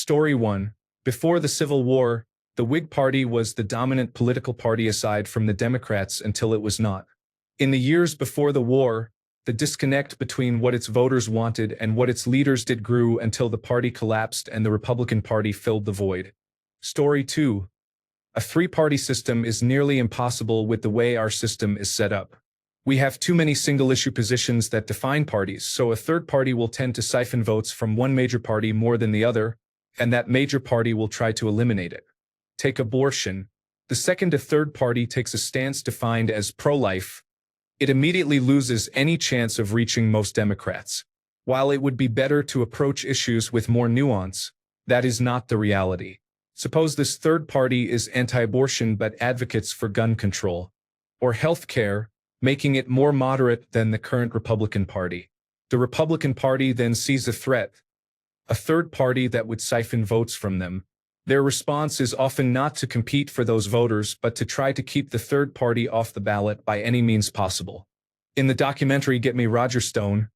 Story 1. Before the Civil War, the Whig Party was the dominant political party aside from the Democrats until it was not. In the years before the war, the disconnect between what its voters wanted and what its leaders did grew until the party collapsed and the Republican Party filled the void. Story 2. A three-party system is nearly impossible with the way our system is set up. We have too many single-issue positions that define parties, so a third party will tend to siphon votes from one major party more than the other, and that major party will try to eliminate it. Take abortion. The second a third party takes a stance defined as pro-life, it immediately loses any chance of reaching most Democrats. While it would be better to approach issues with more nuance, that is not the reality. Suppose this third party is anti-abortion but advocates for gun control, or health care, making it more moderate than the current Republican Party. The Republican Party then sees a threat, a third party that would siphon votes from them. Their response is often not to compete for those voters but to try to keep the third party off the ballot by any means possible. In the documentary Get Me Roger Stone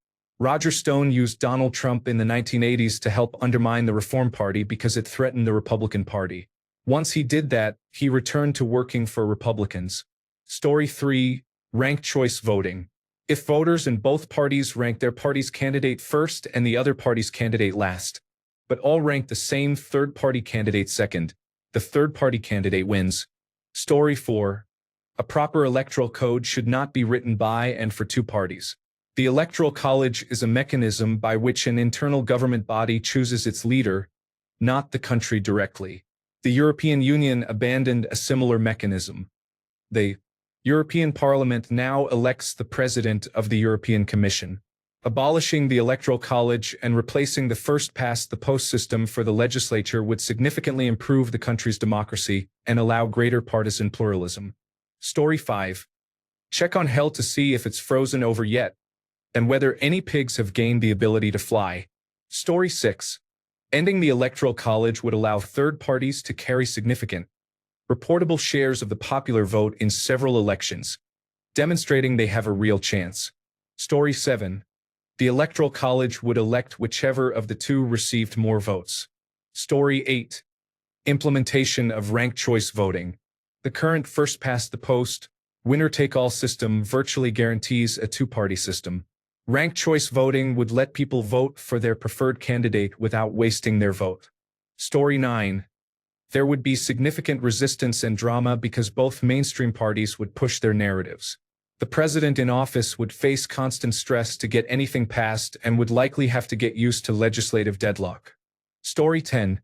used Donald Trump in the 1980s to help undermine the Reform Party because it threatened the Republican Party. Once he did that, he returned to working for Republicans. Story 3. Ranked choice voting. If voters in both parties rank their party's candidate first and the other party's candidate last, but all rank the same third-party candidate second, the third-party candidate wins. Story 4. A proper electoral code should not be written by and for two parties. The Electoral College is a mechanism by which an internal government body chooses its leader, not the country directly. The European Union abandoned a similar mechanism. The European Parliament now elects the President of the European Commission. Abolishing the Electoral College and replacing the first-past-the-post system for the legislature would significantly improve the country's democracy and allow greater partisan pluralism. Story 5. Check on hell to see if it's frozen over yet, and whether any pigs have gained the ability to fly. Story 6. Ending the Electoral College would allow third parties to carry significant, reportable shares of the popular vote in several elections, demonstrating they have a real chance. Story 7. The Electoral College would elect whichever of the two received more votes. Story 8. Implementation of ranked choice voting. The current first-past-the-post, winner-take-all system virtually guarantees a two-party system. Ranked choice voting would let people vote for their preferred candidate without wasting their vote. Story 9. There would be significant resistance and drama because both mainstream parties would push their narratives. The president in office would face constant stress to get anything passed and would likely have to get used to legislative deadlock. Story 10.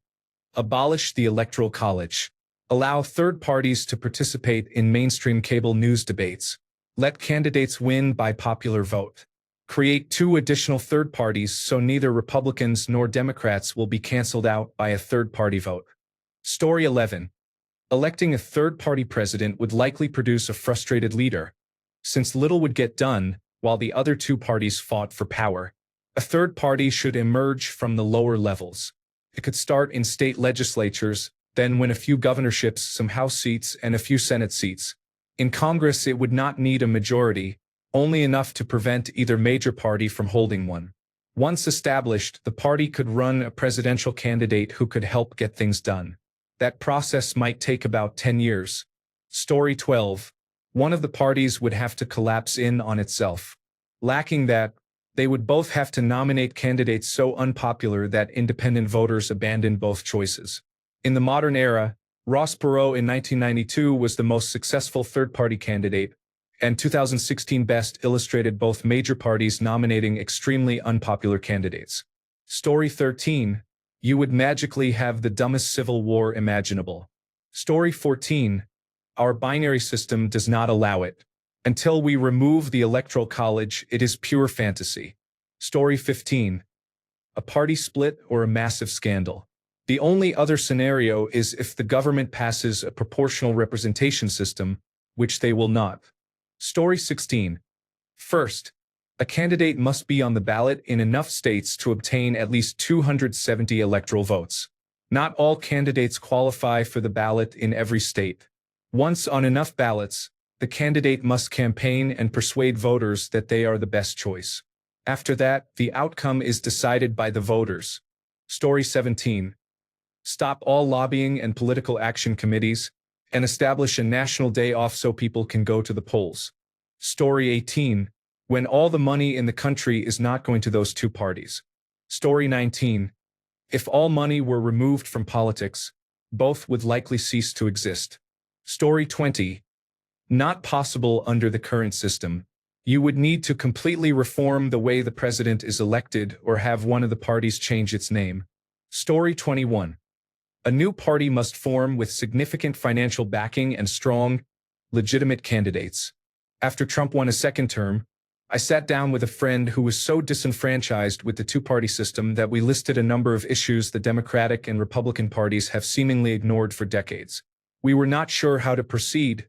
Abolish the Electoral College. Allow third parties to participate in mainstream cable news debates. Let candidates win by popular vote. Create two additional third parties so neither Republicans nor Democrats will be canceled out by a third-party vote. Story 11. Electing a third-party president would likely produce a frustrated leader, since little would get done while the other two parties fought for power. A third party should emerge from the lower levels. It could start in state legislatures, then win a few governorships, some House seats, and a few Senate seats. In Congress, it would not need a majority, only enough to prevent either major party from holding one. Once established, the party could run a presidential candidate who could help get things done. That process might take about 10 years. Story 12. One of the parties would have to collapse in on itself. Lacking that, they would both have to nominate candidates so unpopular that independent voters abandon both choices. In the modern era, Ross Perot in 1992 was the most successful third-party candidate, and 2016 Best illustrated both major parties nominating extremely unpopular candidates. Story 13. You would magically have the dumbest civil war imaginable. Story 14. Our binary system does not allow it. Until we remove the Electoral College, it is pure fantasy. Story 15. A party split or a massive scandal. The only other scenario is if the government passes a proportional representation system, which they will not. Story 16. First, a candidate must be on the ballot in enough states to obtain at least 270 electoral votes. Not all candidates qualify for the ballot in every state. Once on enough ballots, the candidate must campaign and persuade voters that they are the best choice. After that, the outcome is decided by the voters. Story 17. Stop all lobbying and political action committees, and establish a national day off so people can go to the polls. Story 18. When all the money in the country is not going to those two parties. Story 19. If all money were removed from politics, both would likely cease to exist. Story 20. Not possible under the current system. You would need to completely reform the way the president is elected or have one of the parties change its name. Story 21. A new party must form with significant financial backing and strong, legitimate candidates. After Trump won a second term, I sat down with a friend who was so disenfranchised with the two-party system that we listed a number of issues the Democratic and Republican parties have seemingly ignored for decades. We were not sure how to proceed,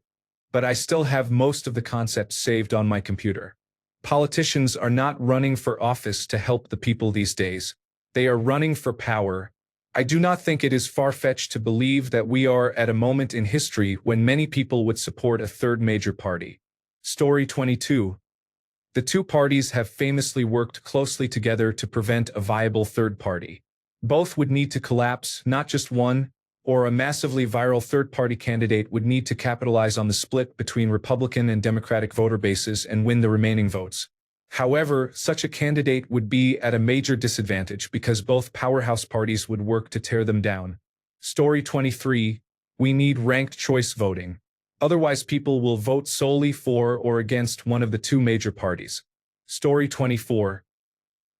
but I still have most of the concepts saved on my computer. Politicians are not running for office to help the people these days. They are running for power. I do not think it is far-fetched to believe that we are at a moment in history when many people would support a third major party. Story 22. The two parties have famously worked closely together to prevent a viable third party. Both would need to collapse, not just one, or a massively viral third-party candidate would need to capitalize on the split between Republican and Democratic voter bases and win the remaining votes. However, such a candidate would be at a major disadvantage because both powerhouse parties would work to tear them down. Story 23. We need ranked choice voting. Otherwise, people will vote solely for or against one of the two major parties. Story 24.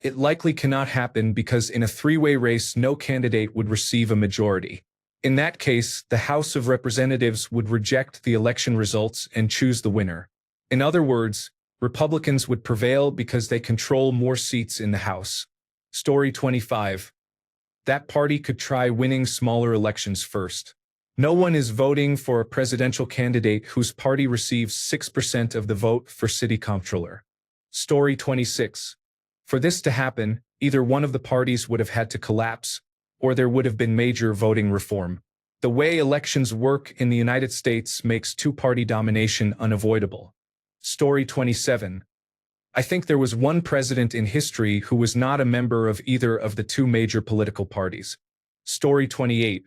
It likely cannot happen because in a three-way race, no candidate would receive a majority. In that case, the House of Representatives would reject the election results and choose the winner. In other words, Republicans would prevail because they control more seats in the House. Story 25. That party could try winning smaller elections first. No one is voting for a presidential candidate whose party receives 6% of the vote for city comptroller. Story 26. For this to happen, either one of the parties would have had to collapse, or there would have been major voting reform. The way elections work in the United States makes two-party domination unavoidable. Story 27. I think there was one president in history who was not a member of either of the two major political parties. Story 28.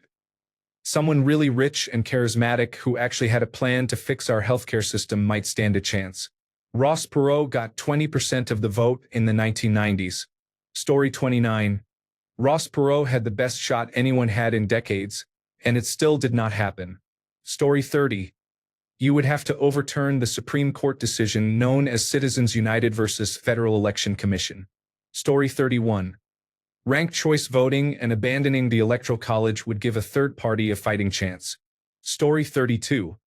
Someone really rich and charismatic who actually had a plan to fix our healthcare system might stand a chance. Ross Perot got 20% of the vote in the 1990s. Story 29. Ross Perot had the best shot anyone had in decades, and it still did not happen. Story 30. You would have to overturn the Supreme Court decision known as Citizens United versus Federal Election Commission. Story 31. Ranked choice voting and abandoning the Electoral College would give a third party a fighting chance. Story 32.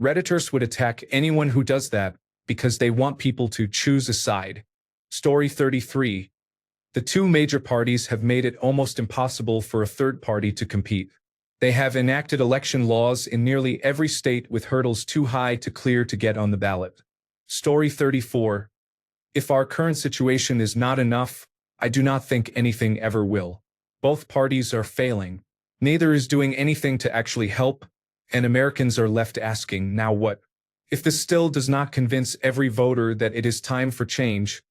Redditors would attack anyone who does that because they want people to choose a side. Story 33. The two major parties have made it almost impossible for a third party to compete. They have enacted election laws in nearly every state with hurdles too high to clear to get on the ballot. Story 34. If our current situation is not enough, I do not think anything ever will. Both parties are failing. Neither is doing anything to actually help, and Americans are left asking, now what? If this still does not convince every voter that it is time for change,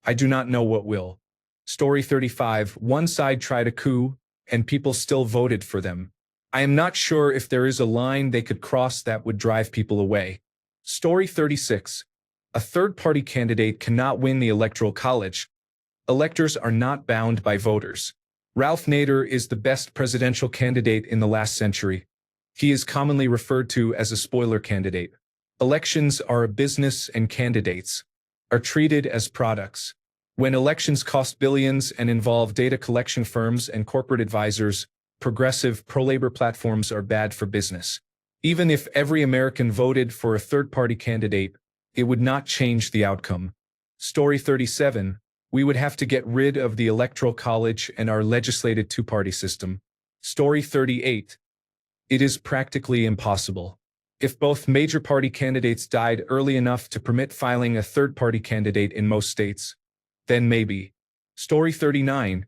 I do not know what will. Story 35. One side tried a coup, and people still voted for them. I am not sure if there is a line they could cross that would drive people away. Story 36. A third-party candidate cannot win the Electoral College. Electors are not bound by voters. Ralph Nader is the best presidential candidate in the last century. He is commonly referred to as a spoiler candidate. Elections are a business and candidates are treated as products. When elections cost billions and involve data collection firms and corporate advisors, progressive pro-labor platforms are bad for business. Even if every American voted for a third-party candidate, it would not change the outcome. Story 37. We would have to get rid of the Electoral College and our legislated two-party system. Story 38. It is practically impossible. If both major party candidates died early enough to permit filing a third-party candidate in most states, then maybe. Story 39.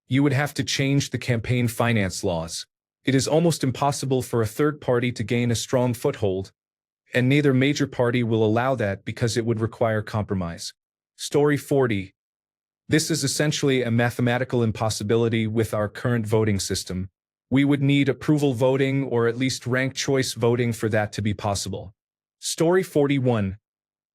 You would have to change the campaign finance laws. It is almost impossible for a third party to gain a strong foothold, and neither major party will allow that because it would require compromise. Story 40. This is essentially a mathematical impossibility with our current voting system. We would need approval voting or at least ranked choice voting for that to be possible. Story 41.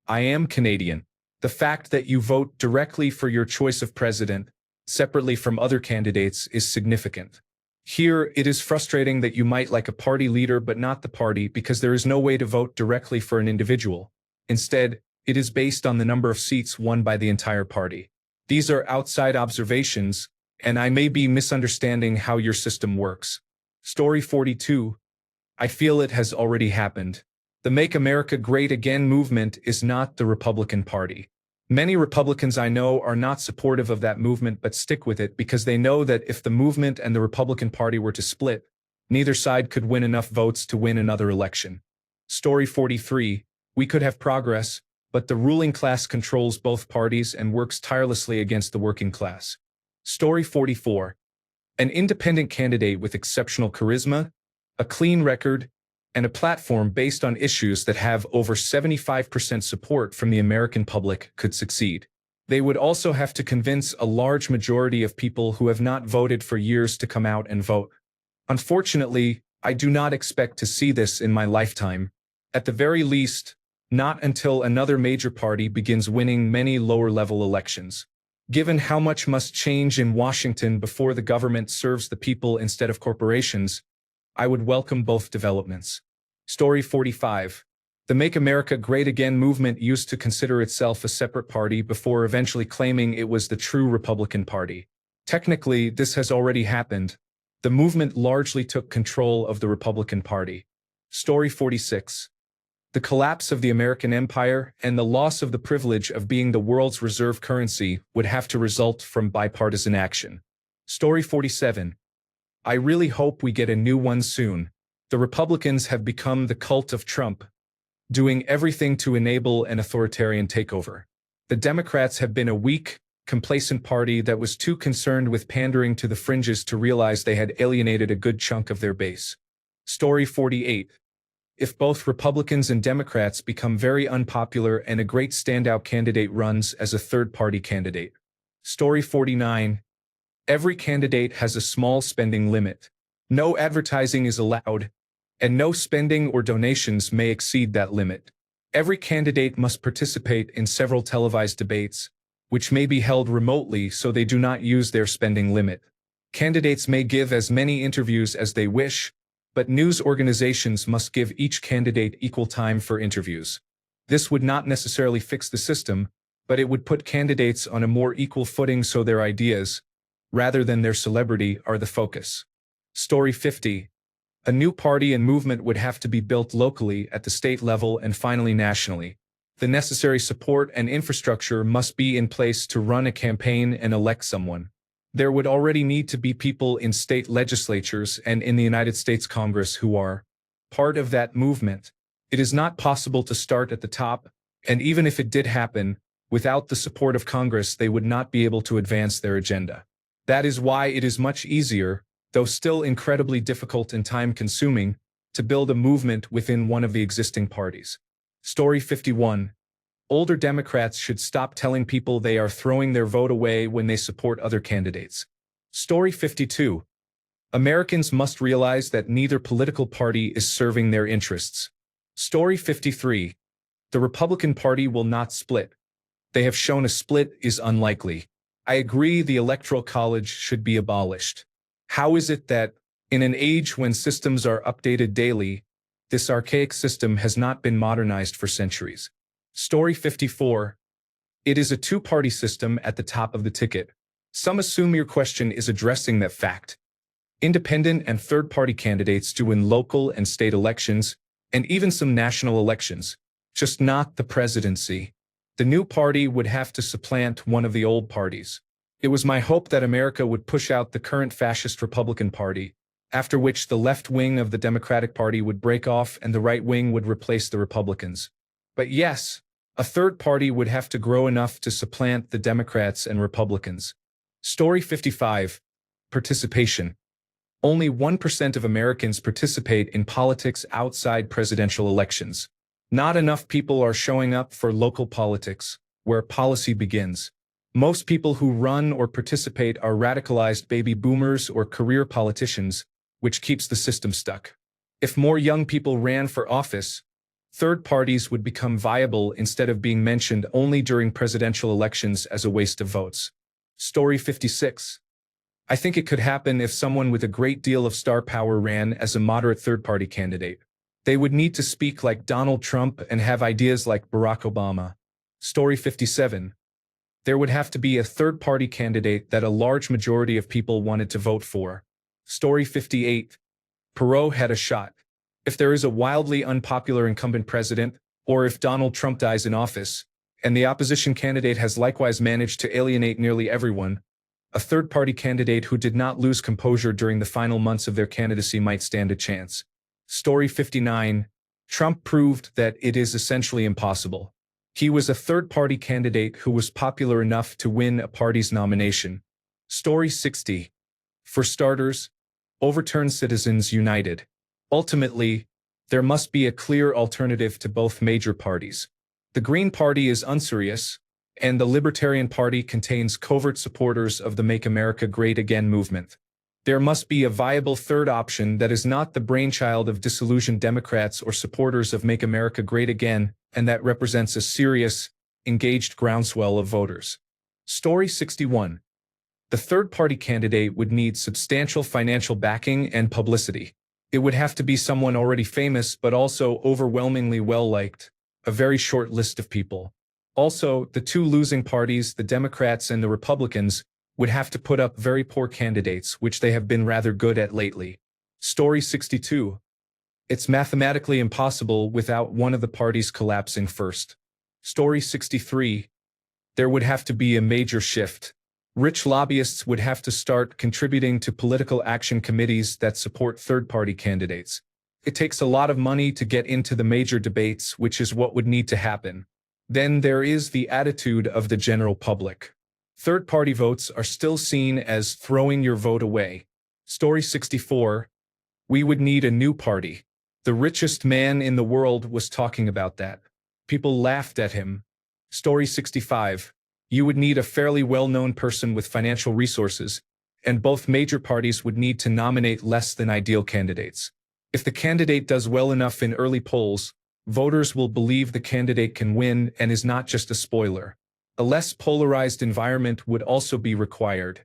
I am Canadian. The fact that you vote directly for your choice of president, separately from other candidates, is significant. Here, it is frustrating that you might like a party leader but not the party because there is no way to vote directly for an individual. Instead, it is based on the number of seats won by the entire party. These are outside observations, and I may be misunderstanding how your system works. Story 42. I feel it has already happened. The Make America Great Again movement is not the Republican Party. Many Republicans I know are not supportive of that movement but stick with it because they know that if the movement and the Republican Party were to split, neither side could win enough votes to win another election. Story 43. We could have progress, but the ruling class controls both parties and works tirelessly against the working class. Story 44. An independent candidate with exceptional charisma, a clean record, and a platform based on issues that have over 75% support from the American public could succeed. They would also have to convince a large majority of people who have not voted for years to come out and vote. Unfortunately, I do not expect to see this in my lifetime. At the very least, not until another major party begins winning many lower-level elections. Given how much must change in Washington before the government serves the people instead of corporations, I would welcome both developments. Story 45. The Make America Great Again movement used to consider itself a separate party before eventually claiming it was the true Republican Party. Technically, this has already happened. The movement largely took control of the Republican Party. Story 46. The collapse of the American empire and the loss of the privilege of being the world's reserve currency would have to result from bipartisan action. Story 47. I really hope we get a new one soon. The Republicans have become the cult of Trump, doing everything to enable an authoritarian takeover. The Democrats have been a weak, complacent party that was too concerned with pandering to the fringes to realize they had alienated a good chunk of their base. Story 48. If both Republicans and Democrats become very unpopular and a great standout candidate runs as a third-party candidate. Story 49. Every candidate has a small spending limit. No advertising is allowed, and no spending or donations may exceed that limit. Every candidate must participate in several televised debates, which may be held remotely so they do not use their spending limit. Candidates may give as many interviews as they wish, but news organizations must give each candidate equal time for interviews. This would not necessarily fix the system, but it would put candidates on a more equal footing so their ideas, rather than their celebrity, are the focus. Story 50. A new party and movement would have to be built locally at the state level and finally nationally. The necessary support and infrastructure must be in place to run a campaign and elect someone. There would already need to be people in state legislatures and in the United States Congress who are part of that movement. It is not possible to start at the top, and even if it did happen, without the support of Congress, they would not be able to advance their agenda. That is why it is much easier, though still incredibly difficult and time-consuming, to build a movement within one of the existing parties. Story 51. Older Democrats should stop telling people they are throwing their vote away when they support other candidates. Story 52. Americans must realize that neither political party is serving their interests. Story 53. The Republican Party will not split. They have shown a split is unlikely. I agree the Electoral College should be abolished. How is it that, in an age when systems are updated daily, this archaic system has not been modernized for centuries? Story 54. It is a two-party system at the top of the ticket. Some assume your question is addressing that fact. Independent and third-party candidates do win local and state elections, and even some national elections, just not the presidency. The new party would have to supplant one of the old parties. It was my hope that America would push out the current fascist Republican Party, after which the left wing of the Democratic Party would break off and the right wing would replace the Republicans. But yes, a third party would have to grow enough to supplant the Democrats and Republicans. Story 55. Participation. Only 1% of Americans participate in politics outside presidential elections. Not enough people are showing up for local politics, where policy begins. Most people who run or participate are radicalized baby boomers or career politicians, which keeps the system stuck. If more young people ran for office, third parties would become viable instead of being mentioned only during presidential elections as a waste of votes. Story 56. I think it could happen if someone with a great deal of star power ran as a moderate third-party candidate. They would need to speak like Donald Trump and have ideas like Barack Obama. Story 57. There would have to be a third-party candidate that a large majority of people wanted to vote for. Story 58. Perot had a shot. If there is a wildly unpopular incumbent president, or if Donald Trump dies in office, and the opposition candidate has likewise managed to alienate nearly everyone, a third-party candidate who did not lose composure during the final months of their candidacy might stand a chance. Story 59. Trump proved that it is essentially impossible. He was a third-party candidate who was popular enough to win a party's nomination. Story 60. For starters, overturn Citizens United. Ultimately, there must be a clear alternative to both major parties. The Green Party is unserious, and the Libertarian Party contains covert supporters of the Make America Great Again movement. There must be a viable third option that is not the brainchild of disillusioned Democrats or supporters of Make America Great Again, and that represents a serious, engaged groundswell of voters. Story 61. The third-party candidate would need substantial financial backing and publicity. It would have to be someone already famous but also overwhelmingly well-liked, a very short list of people. Also, the two losing parties, the Democrats and the Republicans, would have to put up very poor candidates, which they have been rather good at lately. Story 62. It's mathematically impossible without one of the parties collapsing first. Story 63. There would have to be a major shift. Rich lobbyists would have to start contributing to political action committees that support third-party candidates. It takes a lot of money to get into the major debates, which is what would need to happen. Then there is the attitude of the general public. Third-party votes are still seen as throwing your vote away. Story 64. We would need a new party. The richest man in the world was talking about that. People laughed at him. Story 65. You would need a fairly well-known person with financial resources, and both major parties would need to nominate less than ideal candidates. If the candidate does well enough in early polls, voters will believe the candidate can win and is not just a spoiler. A less polarized environment would also be required.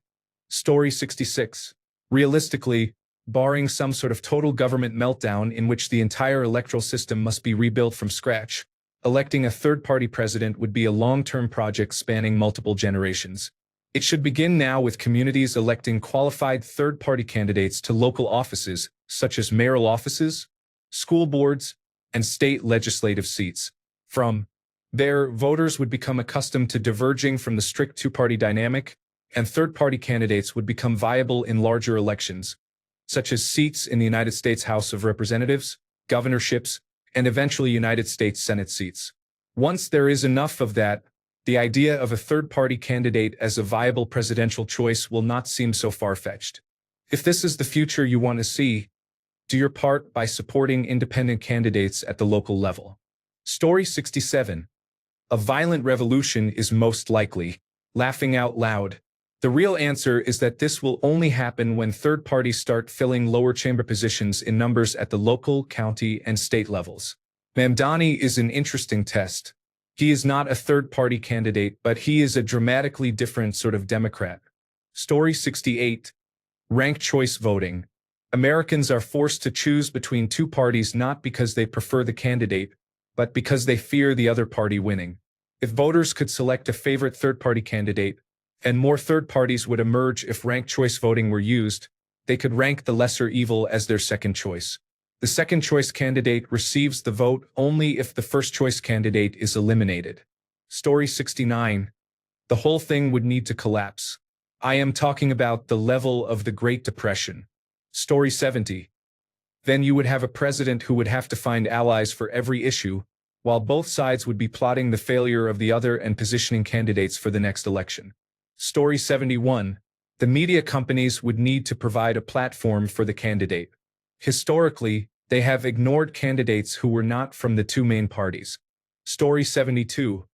Story 66. Realistically, barring some sort of total government meltdown in which the entire electoral system must be rebuilt from scratch, electing a third-party president would be a long-term project spanning multiple generations. It should begin now with communities electing qualified third-party candidates to local offices, such as mayoral offices, school boards, and state legislative seats. From there, voters would become accustomed to diverging from the strict two-party dynamic, and third-party candidates would become viable in larger elections, such as seats in the United States House of Representatives, governorships, and eventually United States Senate seats. Once there is enough of that, the idea of a third-party candidate as a viable presidential choice will not seem so far-fetched. If this is the future you want to see, do your part by supporting independent candidates at the local level. Story 67. A violent revolution is most likely. Laughing out loud. The real answer is that this will only happen when third parties start filling lower chamber positions in numbers at the local, county, and state levels. Mamdani is an interesting test. He is not a third-party candidate, but he is a dramatically different sort of Democrat. Story 68. Ranked choice voting. Americans are forced to choose between two parties not because they prefer the candidate, but because they fear the other party winning. If voters could select a favorite third-party candidate, and more third parties would emerge if ranked choice voting were used, they could rank the lesser evil as their second choice. The second choice candidate receives the vote only if the first choice candidate is eliminated. Story 69. The whole thing would need to collapse. I am talking about the level of the Great Depression. Story 70. Then you would have a president who would have to find allies for every issue, while both sides would be plotting the failure of the other and positioning candidates for the next election. Story 71. The media companies would need to provide a platform for the candidate. Historically, they have ignored candidates who were not from the two main parties. Story 72.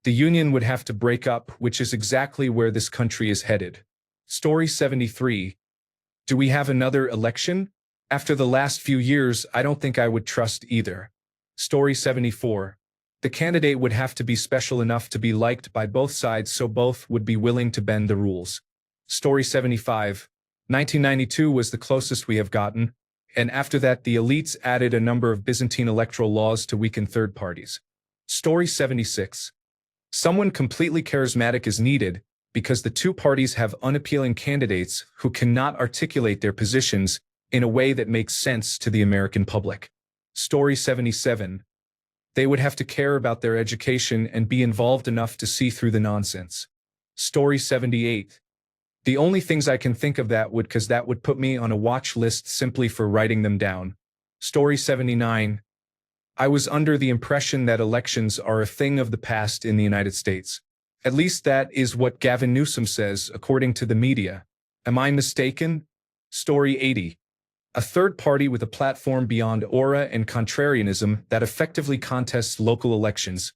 The union would have to break up, which is exactly where this country is headed. Story 73. Do we have another election? After the last few years, I don't think I would trust either. Story 74. The candidate would have to be special enough to be liked by both sides so both would be willing to bend the rules. Story 75. 1992 was the closest we have gotten, and after that the elites added a number of Byzantine electoral laws to weaken third parties. Story 76. Someone completely charismatic is needed because the two parties have unappealing candidates who cannot articulate their positions in a way that makes sense to the American public. Story 77. They would have to care about their education and be involved enough to see through the nonsense. Story 78. The only things I can think of that would put me on a watch list simply for writing them down. Story 79. I was under the impression that elections are a thing of the past in the United States. At least that is what Gavin Newsom says, according to the media. Am I mistaken? Story 80. A third party with a platform beyond aura and contrarianism that effectively contests local elections,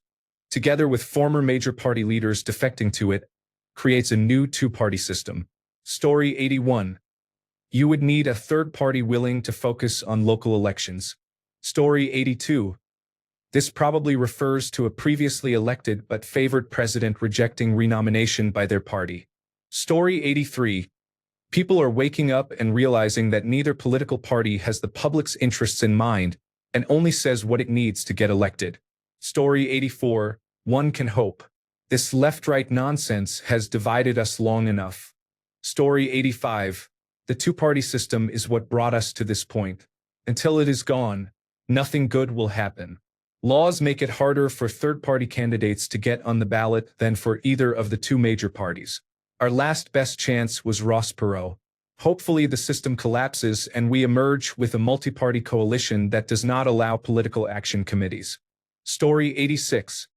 together with former major party leaders defecting to it, creates a new two-party system. Story 81. You would need a third party willing to focus on local elections. Story 82. This probably refers to a previously elected but favored president rejecting renomination by their party. Story 83. People are waking up and realizing that neither political party has the public's interests in mind and only says what it needs to get elected. Story 84. One can hope. This left-right nonsense has divided us long enough. Story 85. The two-party system is what brought us to this point. Until it is gone, nothing good will happen. Laws make it harder for third-party candidates to get on the ballot than for either of the two major parties. Our last best chance was Ross Perot. Hopefully the system collapses and we emerge with a multi-party coalition that does not allow political action committees. Story 86.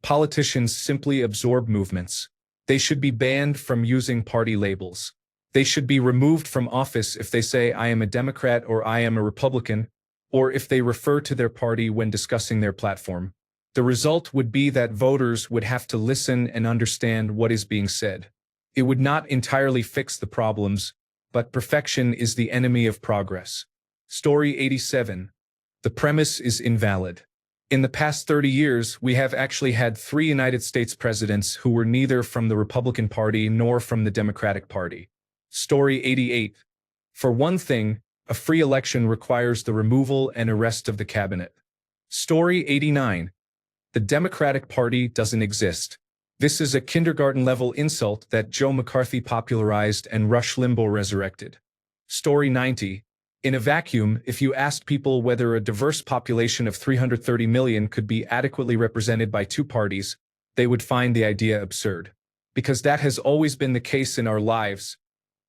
Politicians simply absorb movements. They should be banned from using party labels. They should be removed from office if they say I am a Democrat or I am a Republican, or if they refer to their party when discussing their platform. The result would be that voters would have to listen and understand what is being said. It would not entirely fix the problems, but perfection is the enemy of progress. Story 87. The premise is invalid. In the past 30 years, we have actually had 3 United States presidents who were neither from the Republican Party nor from the Democratic Party. Story 88. For one thing, a free election requires the removal and arrest of the cabinet. Story 89. The Democratic Party doesn't exist. This is a kindergarten-level insult that Joe McCarthy popularized and Rush Limbaugh resurrected. Story 90. In a vacuum, if you asked people whether a diverse population of 330 million could be adequately represented by two parties, they would find the idea absurd. Because that has always been the case in our lives.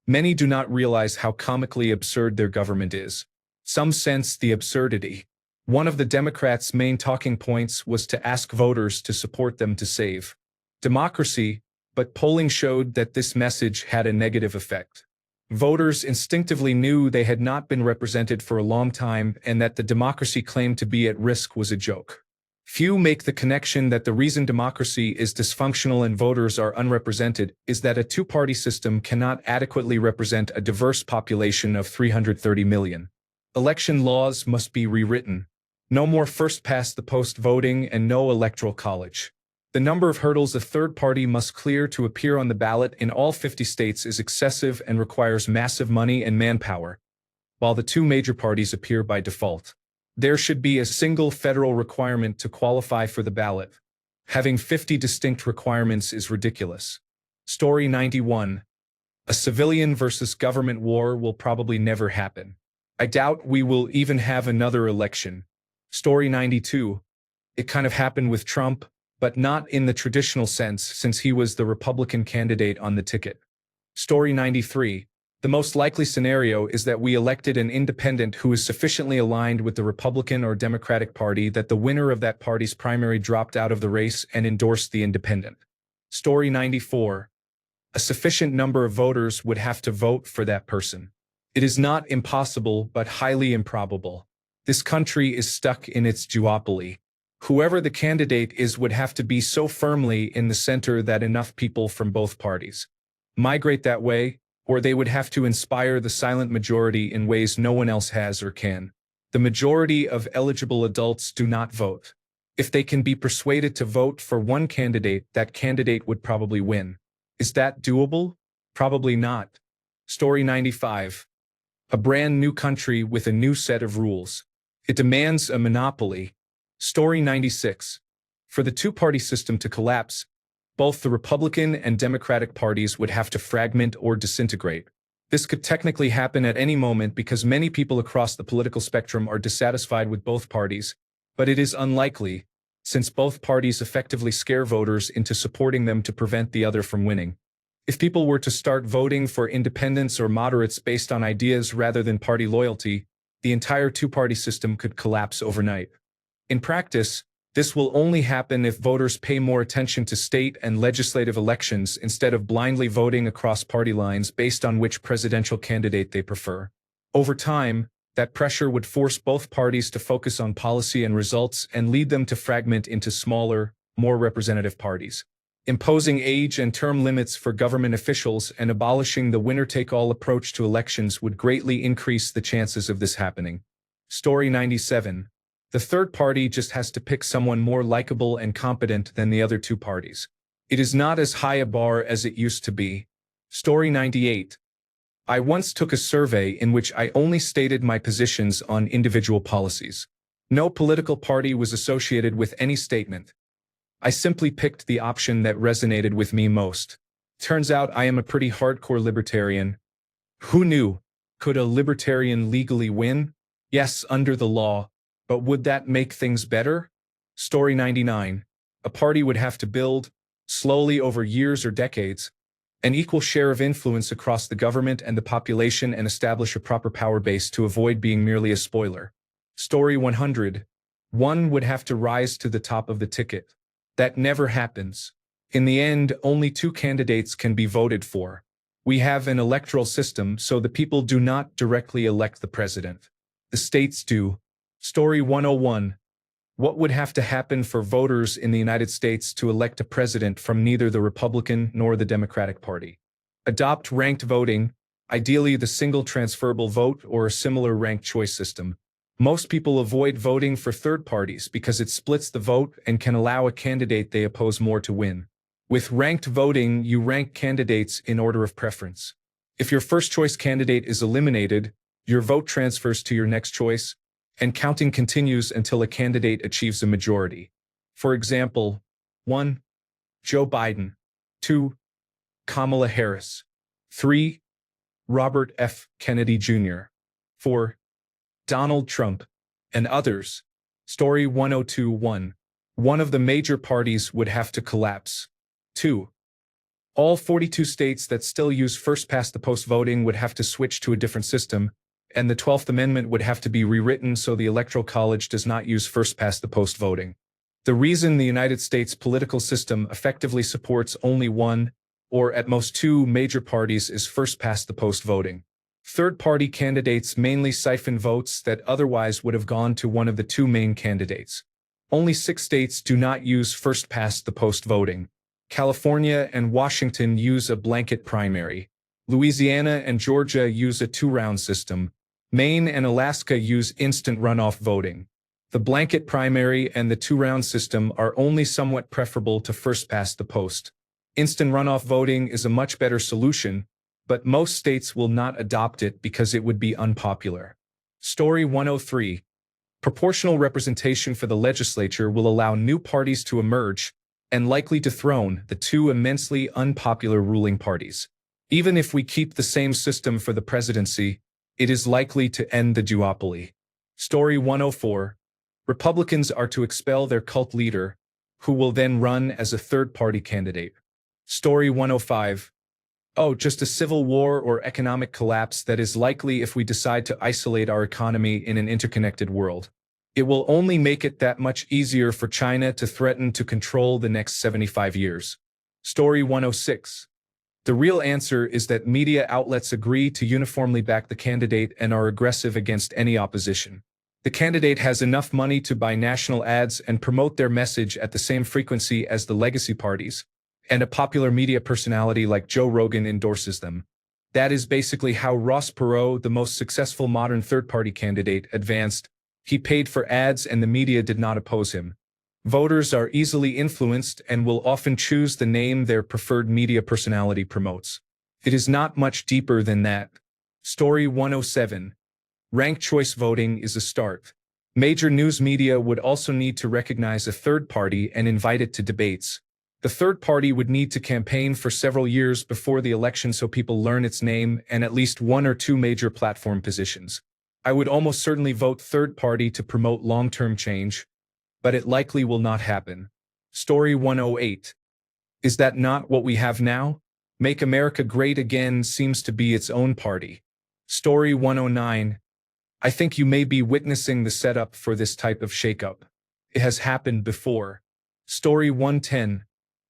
Many do not realize how comically absurd their government is. Some sense the absurdity. One of the Democrats' main talking points was to ask voters to support them to save democracy, but polling showed that this message had a negative effect. Voters instinctively knew they had not been represented for a long time and that the democracy claimed to be at risk was a joke. Few make the connection that the reason democracy is dysfunctional and voters are unrepresented is that a two-party system cannot adequately represent a diverse population of 330 million. Election laws must be rewritten. No more first-past-the-post voting and no electoral college. The number of hurdles a third party must clear to appear on the ballot in all 50 states is excessive and requires massive money and manpower, while the two major parties appear by default. There should be a single federal requirement to qualify for the ballot. Having 50 distinct requirements is ridiculous. Story 91. A civilian versus government war will probably never happen. I doubt we will even have another election. Story 92. It kind of happened with Trump, but not in the traditional sense since he was the Republican candidate on the ticket. Story 93. The most likely scenario is that we elected an independent who is sufficiently aligned with the Republican or Democratic Party that the winner of that party's primary dropped out of the race and endorsed the independent. Story 94. A sufficient number of voters would have to vote for that person. It is not impossible but highly improbable. This country is stuck in its duopoly. Whoever the candidate is would have to be so firmly in the center that enough people from both parties migrate that way, or they would have to inspire the silent majority in ways no one else has or can. The majority of eligible adults do not vote. If they can be persuaded to vote for one candidate, that candidate would probably win. Is that doable? Probably not. Story 95. A brand new country with a new set of rules. It demands a monopoly. Story 96. For the two-party system to collapse, both the Republican and Democratic parties would have to fragment or disintegrate. This could technically happen at any moment because many people across the political spectrum are dissatisfied with both parties, but it is unlikely, since both parties effectively scare voters into supporting them to prevent the other from winning. If people were to start voting for independents or moderates based on ideas rather than party loyalty, the entire two-party system could collapse overnight. In practice, this will only happen if voters pay more attention to state and legislative elections instead of blindly voting across party lines based on which presidential candidate they prefer. Over time, that pressure would force both parties to focus on policy and results and lead them to fragment into smaller, more representative parties. Imposing age and term limits for government officials and abolishing the winner-take-all approach to elections would greatly increase the chances of this happening. Story 97. The third party just has to pick someone more likable and competent than the other two parties. It is not as high a bar as it used to be. Story 98. I once took a survey in which I only stated my positions on individual policies. No political party was associated with any statement. I simply picked the option that resonated with me most. Turns out I am a pretty hardcore libertarian. Who knew? Could a libertarian legally win? Yes, under the law. But would that make things better? Story 99. A party would have to build, slowly over years or decades, an equal share of influence across the government and the population and establish a proper power base to avoid being merely a spoiler. Story 100. One would have to rise to the top of the ticket. That never happens. In the end, only two candidates can be voted for. We have an electoral system, so the people do not directly elect the president. The states do. Story 101. What would have to happen for voters in the United States to elect a president from neither the Republican nor the Democratic Party? Adopt ranked voting, ideally the single transferable vote or a similar ranked choice system. Most people avoid voting for third parties because it splits the vote and can allow a candidate they oppose more to win. With ranked voting, you rank candidates in order of preference. If your first choice candidate is eliminated, your vote transfers to your next choice, and counting continues until a candidate achieves a majority. For example, 1. Joe Biden. 2. Kamala Harris. 3. Robert F. Kennedy Jr. 4. Donald Trump, and others. Story 102.1. One of the major parties would have to collapse. 2. All 42 states that still use first-past-the-post voting would have to switch to a different system, and the 12th Amendment would have to be rewritten so the Electoral College does not use first-past-the-post voting. The reason the United States political system effectively supports only one, or at most two, major parties is first-past-the-post voting. Third-party candidates mainly siphon votes that otherwise would have gone to one of the two main candidates. Only 6 states do not use first-past-the-post voting. California and Washington use a blanket primary. Louisiana and Georgia use a 2-round system. Maine and Alaska use instant runoff voting. The blanket primary and the 2-round system are only somewhat preferable to first-past-the-post. Instant runoff voting is a much better solution, but most states will not adopt it because it would be unpopular. Story 103. Proportional representation for the legislature will allow new parties to emerge and likely dethrone the two immensely unpopular ruling parties. Even if we keep the same system for the presidency, it is likely to end the duopoly. Story 104. Republicans are to expel their cult leader, who will then run as a third-party candidate. Story 105. Oh, just a civil war or economic collapse that is likely if we decide to isolate our economy in an interconnected world. It will only make it that much easier for China to threaten to control the next 75 years. Story 106. The real answer is that media outlets agree to uniformly back the candidate and are aggressive against any opposition. The candidate has enough money to buy national ads and promote their message at the same frequency as the legacy parties, and a popular media personality like Joe Rogan endorses them. That is basically how Ross Perot, the most successful modern third-party candidate, advanced. He paid for ads and the media did not oppose him. Voters are easily influenced and will often choose the name their preferred media personality promotes. It is not much deeper than that. Story 107. Ranked choice voting is a start. Major news media would also need to recognize a third party and invite it to debates. The third party would need to campaign for several years before the election so people learn its name and at least one or two major platform positions. I would almost certainly vote third party to promote long-term change, but it likely will not happen. Story 108. Is that not what we have now? Make America Great Again seems to be its own party. Story 109. I think you may be witnessing the setup for this type of shakeup. It has happened before. Story 110.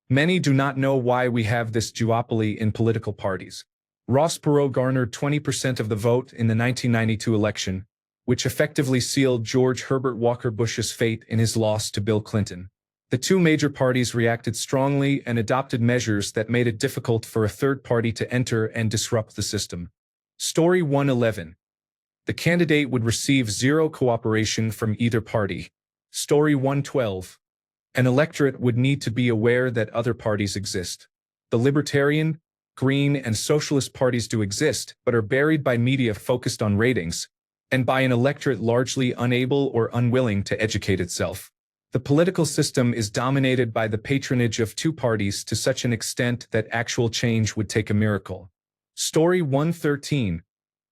Many do not know why we have this duopoly in political parties. Ross Perot garnered 20% of the vote in the 1992 election, which effectively sealed George Herbert Walker Bush's fate in his loss to Bill Clinton. The two major parties reacted strongly and adopted measures that made it difficult for a third party to enter and disrupt the system. Story 111. The candidate would receive zero cooperation from either party. Story 112. An electorate would need to be aware that other parties exist. The Libertarian, Green, and Socialist parties do exist, but are buried by media focused on ratings, and by an electorate largely unable or unwilling to educate itself. The political system is dominated by the patronage of two parties to such an extent that actual change would take a miracle. Story 113.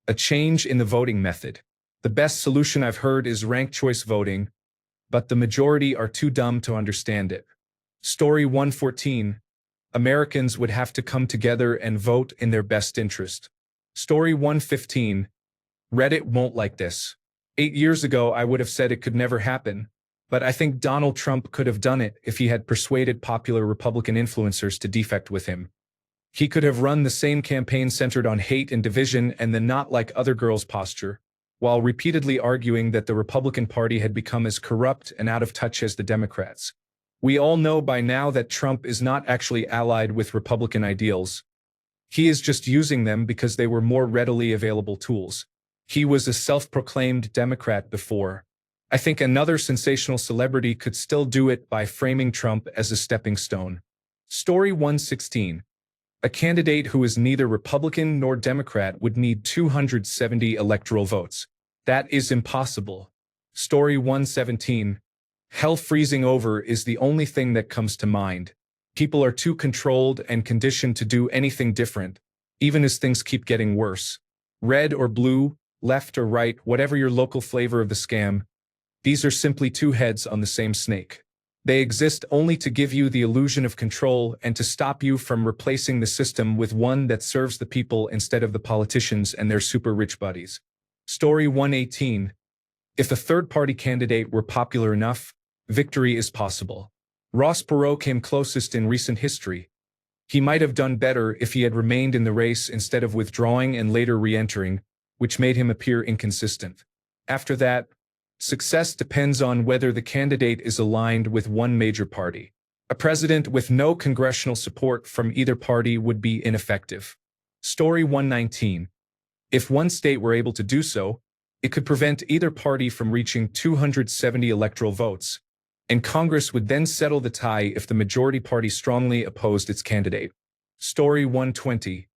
A change in the voting method. The best solution I've heard is ranked choice voting, but the majority are too dumb to understand it. Story 114. Americans would have to come together and vote in their best interest. Story 115. Reddit won't like this. 8 years ago, I would have said it could never happen, but I think Donald Trump could have done it if he had persuaded popular Republican influencers to defect with him. He could have run the same campaign centered on hate and division and the not like other girls posture, while repeatedly arguing that the Republican Party had become as corrupt and out of touch as the Democrats. We all know by now that Trump is not actually allied with Republican ideals. He is just using them because they were more readily available tools. He was a self-proclaimed Democrat before. I think another sensational celebrity could still do it by framing Trump as a stepping stone. Story 116. A candidate who is neither Republican nor Democrat would need 270 electoral votes. That is impossible. Story 117. Hell freezing over is the only thing that comes to mind. People are too controlled and conditioned to do anything different, even as things keep getting worse. Red or blue, left or right, whatever your local flavor of the scam, these are simply two heads on the same snake. They exist only to give you the illusion of control and to stop you from replacing the system with one that serves the people instead of the politicians and their super-rich buddies. Story 118. If a third-party candidate were popular enough, victory is possible. Ross Perot came closest in recent history. He might have done better if he had remained in the race instead of withdrawing and later re-entering, which made him appear inconsistent. After that, success depends on whether the candidate is aligned with one major party. A president with no congressional support from either party would be ineffective. Story 119. If one state were able to do so, it could prevent either party from reaching 270 electoral votes, and Congress would then settle the tie if the majority party strongly opposed its candidate. Story 120.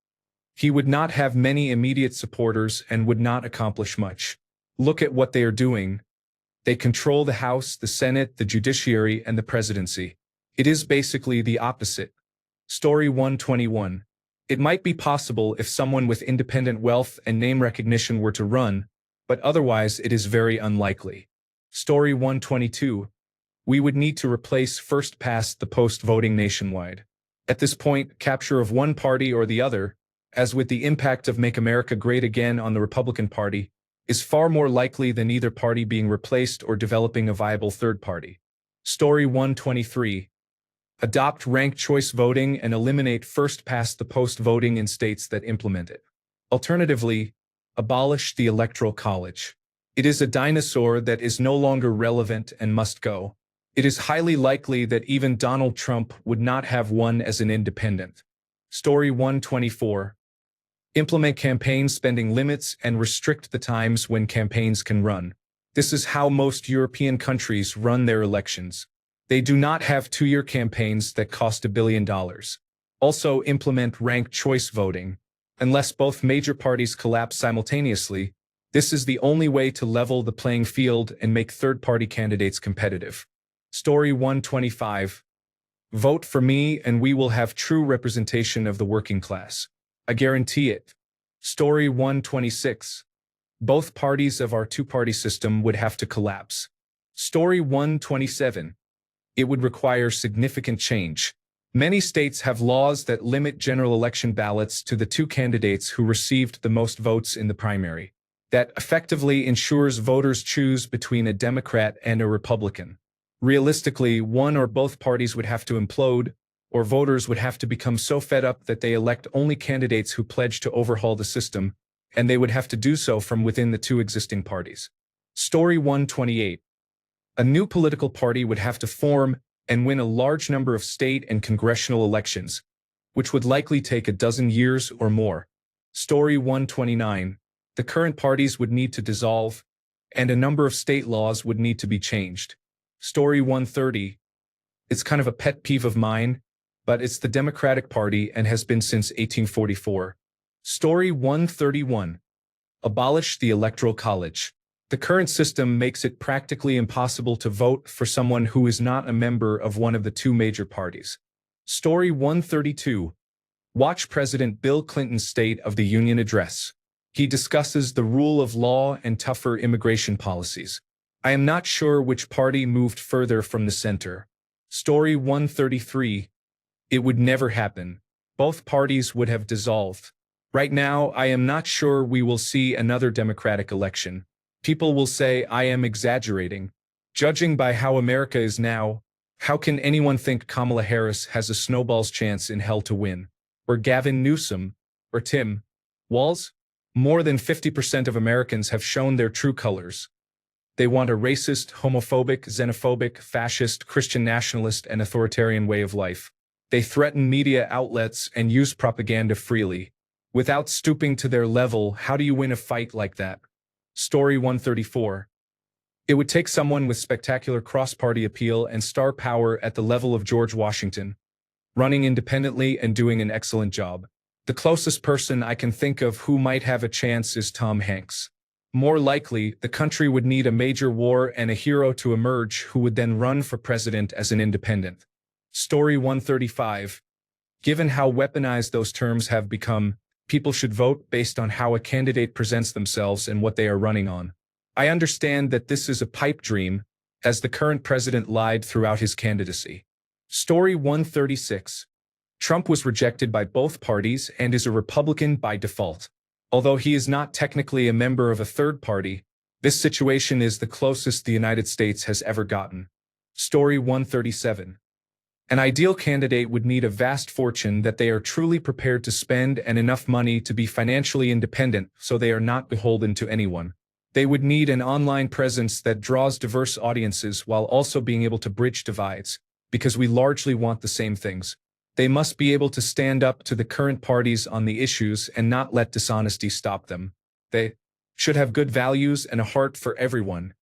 He would not have many immediate supporters and would not accomplish much. Look at what they are doing. They control the House, the Senate, the judiciary, and the presidency. It is basically the opposite. Story 121. It might be possible if someone with independent wealth and name recognition were to run, but otherwise it is very unlikely. Story 122. We would need to replace first past the post voting nationwide. At this point, capture of one party or the other, as with the impact of Make America Great Again on the Republican Party, is far more likely than either party being replaced or developing a viable third party. Story 123. Adopt ranked choice voting and eliminate first past the post voting in states that implement it. Alternatively, abolish the Electoral College. It is a dinosaur that is no longer relevant and must go. It is highly likely that even Donald Trump would not have won as an independent. Story 124. Implement campaign spending limits and restrict the times when campaigns can run. This is how most European countries run their elections. They do not have two-year campaigns that cost $1 billion. Also implement ranked choice voting. Unless both major parties collapse simultaneously, this is the only way to level the playing field and make third-party candidates competitive. Story 125. Vote for me and we will have true representation of the working class. I guarantee it. Story 126. Both parties of our two-party system would have to collapse. Story 127. It would require significant change. Many states have laws that limit general election ballots to the two candidates who received the most votes in the primary. That effectively ensures voters choose between a Democrat and a Republican. Realistically, one or both parties would have to implode, or voters would have to become so fed up that they elect only candidates who pledge to overhaul the system, and they would have to do so from within the two existing parties. Story 128. A new political party would have to form and win a large number of state and congressional elections, which would likely take a dozen years or more. Story 129. The current parties would need to dissolve, and a number of state laws would need to be changed. Story 130. It's kind of a pet peeve of mine, but it's the Democratic Party and has been since 1844. Story 131. Abolish the Electoral College. The current system makes it practically impossible to vote for someone who is not a member of one of the two major parties. Story 132. Watch President Bill Clinton's State of the Union address. He discusses the rule of law and tougher immigration policies. I am not sure which party moved further from the center. Story 133. It would never happen. Both parties would have dissolved. Right now, I am not sure we will see another Democratic election. People will say I am exaggerating. Judging by how America is now, how can anyone think Kamala Harris has a snowball's chance in hell to win? Or Gavin Newsom? Or Tim Walz? More than 50% of Americans have shown their true colors. They want a racist, homophobic, xenophobic, fascist, Christian nationalist, and authoritarian way of life. They threaten media outlets and use propaganda freely. Without stooping to their level, how do you win a fight like that? Story 134. It would take someone with spectacular cross-party appeal and star power at the level of George Washington, running independently and doing an excellent job. The closest person I can think of who might have a chance is Tom Hanks. More likely, the country would need a major war and a hero to emerge who would then run for president as an independent. Story 135. Given how weaponized those terms have become, people should vote based on how a candidate presents themselves and what they are running on. I understand that this is a pipe dream, as the current president lied throughout his candidacy. Story 136. Trump was rejected by both parties and is a Republican by default. Although he is not technically a member of a third party, this situation is the closest the United States has ever gotten. Story 137. An ideal candidate would need a vast fortune that they are truly prepared to spend and enough money to be financially independent so they are not beholden to anyone. They would need an online presence that draws diverse audiences while also being able to bridge divides, because we largely want the same things. They must be able to stand up to the current parties on the issues and not let dishonesty stop them. They should have good values and a heart for everyone,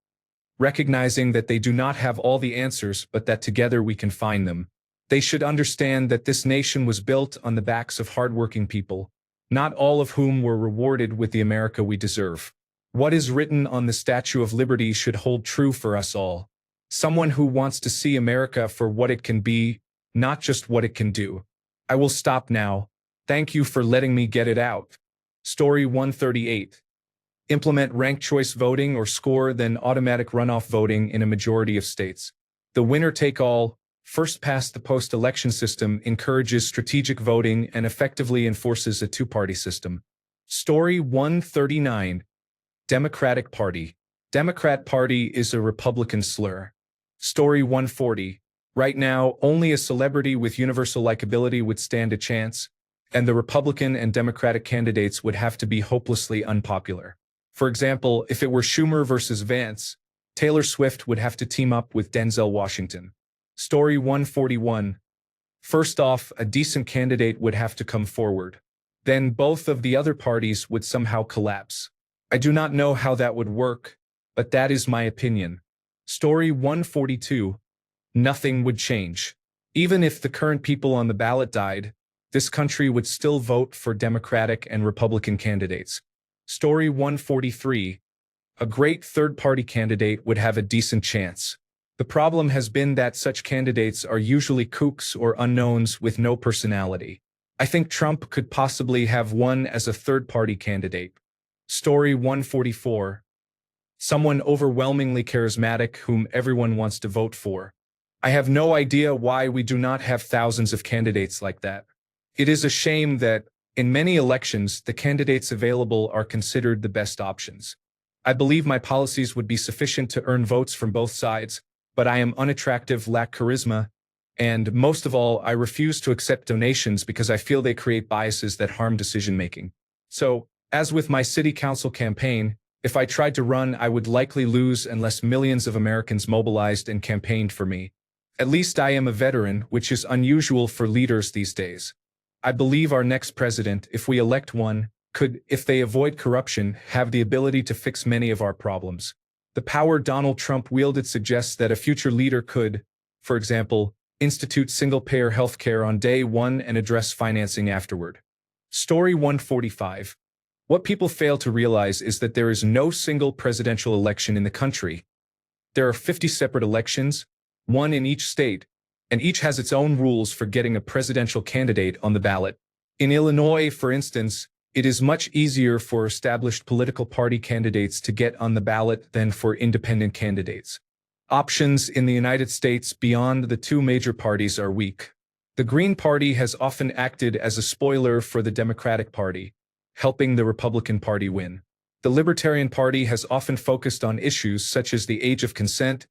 recognizing that they do not have all the answers but that together we can find them. They should understand that this nation was built on the backs of hardworking people, not all of whom were rewarded with the America we deserve. What is written on the Statue of Liberty should hold true for us all. Someone who wants to see America for what it can be, not just what it can do. I will stop now. Thank you for letting me get it out. Story 138. Implement ranked choice voting or score then automatic runoff voting in a majority of states. The winner-take-all, first-past-the-post election system encourages strategic voting and effectively enforces a two-party system. Story 139. Democratic Party. Democrat Party is a Republican slur. Story 140. Right now, only a celebrity with universal likability would stand a chance, and the Republican and Democratic candidates would have to be hopelessly unpopular. For example, if it were Schumer versus Vance, Taylor Swift would have to team up with Denzel Washington. Story 141. First off, a decent candidate would have to come forward. then both of the other parties would somehow collapse. I do not know how that would work, but that is my opinion. Story 142. Nothing would change. Even if the current people on the ballot died, this country would still vote for Democratic and Republican candidates. Story 143. A great third-party candidate would have a decent chance. The problem has been that such candidates are usually kooks or unknowns with no personality. I think Trump could possibly have won as a third-party candidate. Story 144. Someone overwhelmingly charismatic whom everyone wants to vote for. I have no idea why we do not have thousands of candidates like that. It is a shame that, in many elections, the candidates available are considered the best options. I believe my policies would be sufficient to earn votes from both sides, but I am unattractive, lack charisma, and most of all, I refuse to accept donations because I feel they create biases that harm decision-making. So, as with my city council campaign, if I tried to run, I would likely lose unless millions of Americans mobilized and campaigned for me. At least I am a veteran, which is unusual for leaders these days. I believe our next president, if we elect one, could, if they avoid corruption, have the ability to fix many of our problems. The power Donald Trump wielded suggests that a future leader could, for example, institute single-payer healthcare on day one and address financing afterward. Story 145. What people fail to realize is that there is no single presidential election in the country. There are 50 separate elections, one in each state, and each has its own rules for getting a presidential candidate on the ballot. In Illinois, for instance, it is much easier for established political party candidates to get on the ballot than for independent candidates. Options in the United States beyond the two major parties are weak. The Green Party has often acted as a spoiler for the Democratic Party, helping the Republican Party win. The Libertarian Party has often focused on issues such as the age of consent,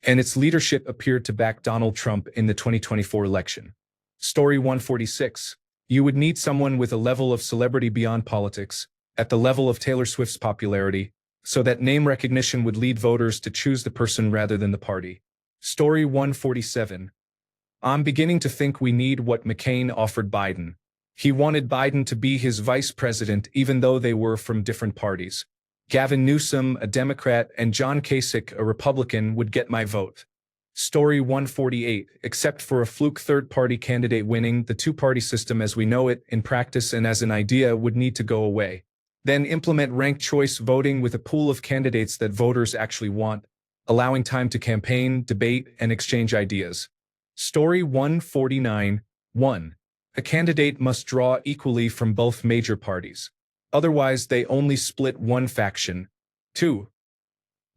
and its leadership appeared to back Donald Trump in the 2024 election. Story 146. You would need someone with a level of celebrity beyond politics, at the level of Taylor Swift's popularity, so that name recognition would lead voters to choose the person rather than the party. Story 147. I'm beginning to think we need what McCain offered Biden. He wanted Biden to be his vice president even though they were from different parties. Gavin Newsom, a Democrat, and John Kasich, a Republican, would get my vote. Story 148. Except for a fluke third-party candidate winning, the two-party system as we know it, in practice and as an idea, would need to go away. Then implement ranked choice voting with a pool of candidates that voters actually want, allowing time to campaign, debate, and exchange ideas. Story 149. 1. A candidate must draw equally from both major parties. Otherwise, they only split one faction. 2.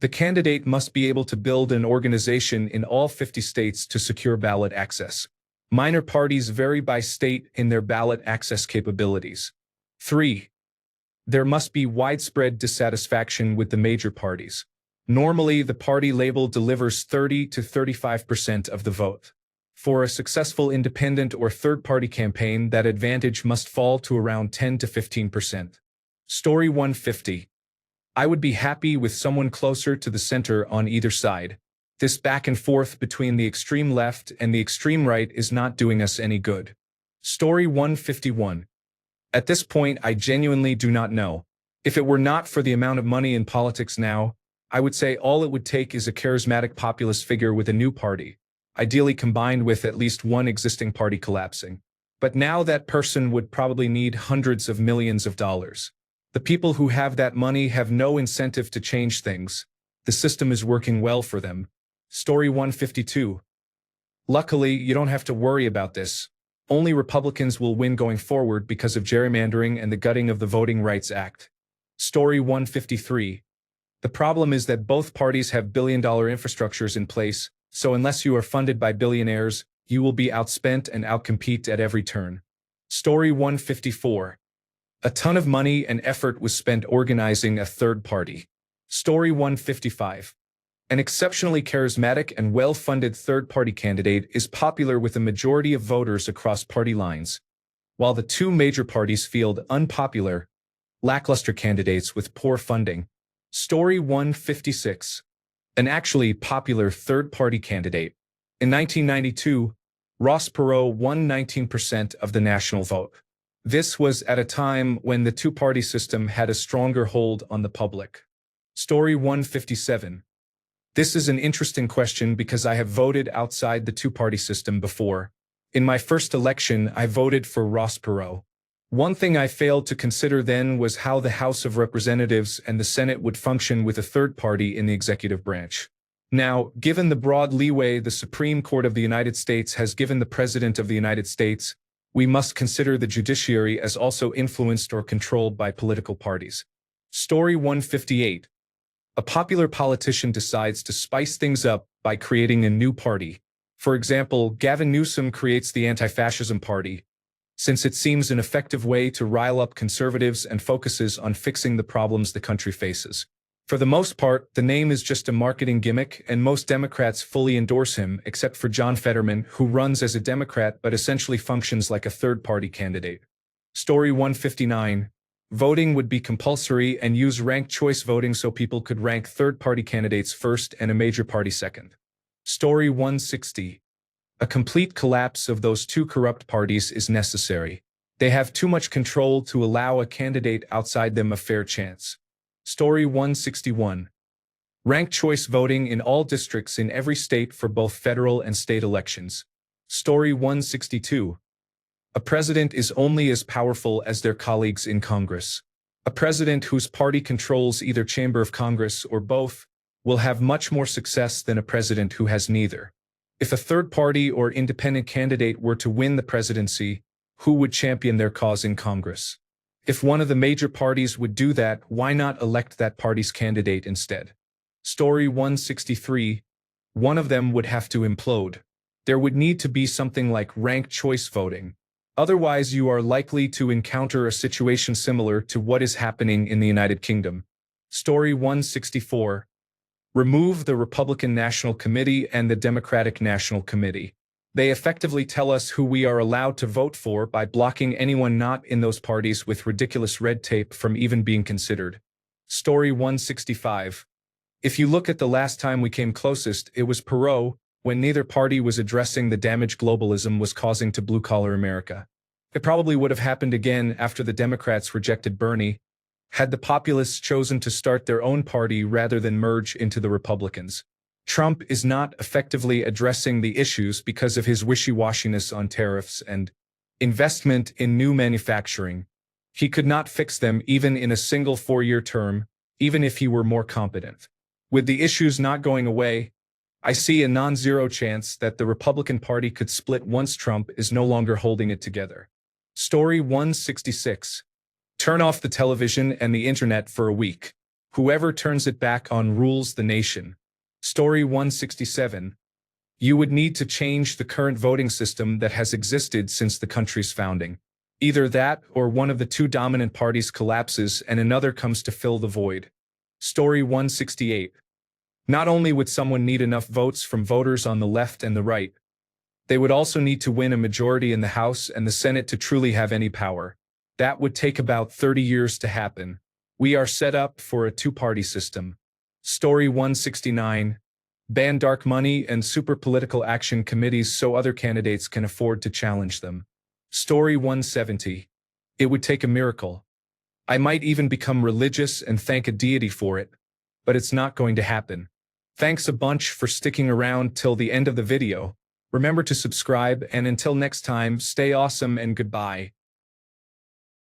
The candidate must be able to build an organization in all 50 states to secure ballot access. Minor parties vary by state in their ballot access capabilities. 3. There must be widespread dissatisfaction with the major parties. Normally, the party label delivers 30 to 35% of the vote. For a successful independent or third-party campaign, that advantage must fall to around 10 to 15%. Story 150. I would be happy with someone closer to the center on either side. This back and forth between the extreme left and the extreme right is not doing us any good. Story 151. At this point, I genuinely do not know. If it were not for the amount of money in politics now, I would say all it would take is a charismatic populist figure with a new party, ideally combined with at least one existing party collapsing. But now that person would probably need hundreds of millions of dollars. The people who have that money have no incentive to change things. The system is working well for them. Story 152. Luckily, you don't have to worry about this. Only Republicans will win going forward because of gerrymandering and the gutting of the Voting Rights Act. Story 153. The problem is that both parties have billion-dollar infrastructures in place, so unless you are funded by billionaires, you will be outspent and outcompete at every turn. Story 154. A ton of money and effort was spent organizing a third party. Story 155. An exceptionally charismatic and well-funded third-party candidate is popular with a majority of voters across party lines, while the two major parties field unpopular, lackluster candidates with poor funding. Story 156. An actually popular third-party candidate. In 1992, Ross Perot won 19% of the national vote. This was at a time when the two-party system had a stronger hold on the public. Story 157. This is an interesting question because I have voted outside the two-party system before. In my first election, I voted for Ross Perot. One thing I failed to consider then was how the House of Representatives and the Senate would function with a third party in the executive branch. Now, given the broad leeway the Supreme Court of the United States has given the President of the United States, we must consider the judiciary as also influenced or controlled by political parties. Story 158. A popular politician decides to spice things up by creating a new party. For example, Gavin Newsom creates the Anti-Fascism Party, since it seems an effective way to rile up conservatives and focuses on fixing the problems the country faces. For the most part, the name is just a marketing gimmick, and most Democrats fully endorse him, except for John Fetterman, who runs as a Democrat but essentially functions like a third-party candidate. Story 159. Voting would be compulsory and use ranked choice voting so people could rank third-party candidates first and a major party second. Story 160. A complete collapse of those two corrupt parties is necessary. They have too much control to allow a candidate outside them a fair chance. Story 161. Ranked choice voting in all districts in every state for both federal and state elections. Story 162. A president is only as powerful as their colleagues in Congress. A president whose party controls either chamber of Congress or both will have much more success than a president who has neither. If a third party or independent candidate were to win the presidency, who would champion their cause in Congress? If one of the major parties would do that, why not elect that party's candidate instead? Story 163. One of them would have to implode. There would need to be something like ranked choice voting. Otherwise, you are likely to encounter a situation similar to what is happening in the United Kingdom. Story 164. Remove the Republican National Committee and the Democratic National Committee. They effectively tell us who we are allowed to vote for by blocking anyone not in those parties with ridiculous red tape from even being considered. Story 165. If you look at the last time we came closest, it was Perot, when neither party was addressing the damage globalism was causing to blue-collar America. It probably would have happened again after the Democrats rejected Bernie, had the populists chosen to start their own party rather than merge into the Republicans. Trump is not effectively addressing the issues because of his wishy-washiness on tariffs and investment in new manufacturing. He could not fix them even in a single 4-year term, even if he were more competent. With the issues not going away, I see a non-zero chance that the Republican Party could split once Trump is no longer holding it together. Story 166. Turn off the television and the internet for a week. Whoever turns it back on rules the nation. Story 167. You would need to change the current voting system that has existed since the country's founding. Either that or one of the two dominant parties collapses and another comes to fill the void. Story 168. Not only would someone need enough votes from voters on the left and the right, they would also need to win a majority in the House and the Senate to truly have any power. That would take about 30 years to happen. We are set up for a two-party system. Story 169. Ban dark money and super political action committees so other candidates can afford to challenge them. Story 170. It would take a miracle. I might even become religious and thank a deity for it, but it's not going to happen. Thanks a bunch for sticking around till the end of the video. Remember to subscribe, and until next time, stay awesome and goodbye.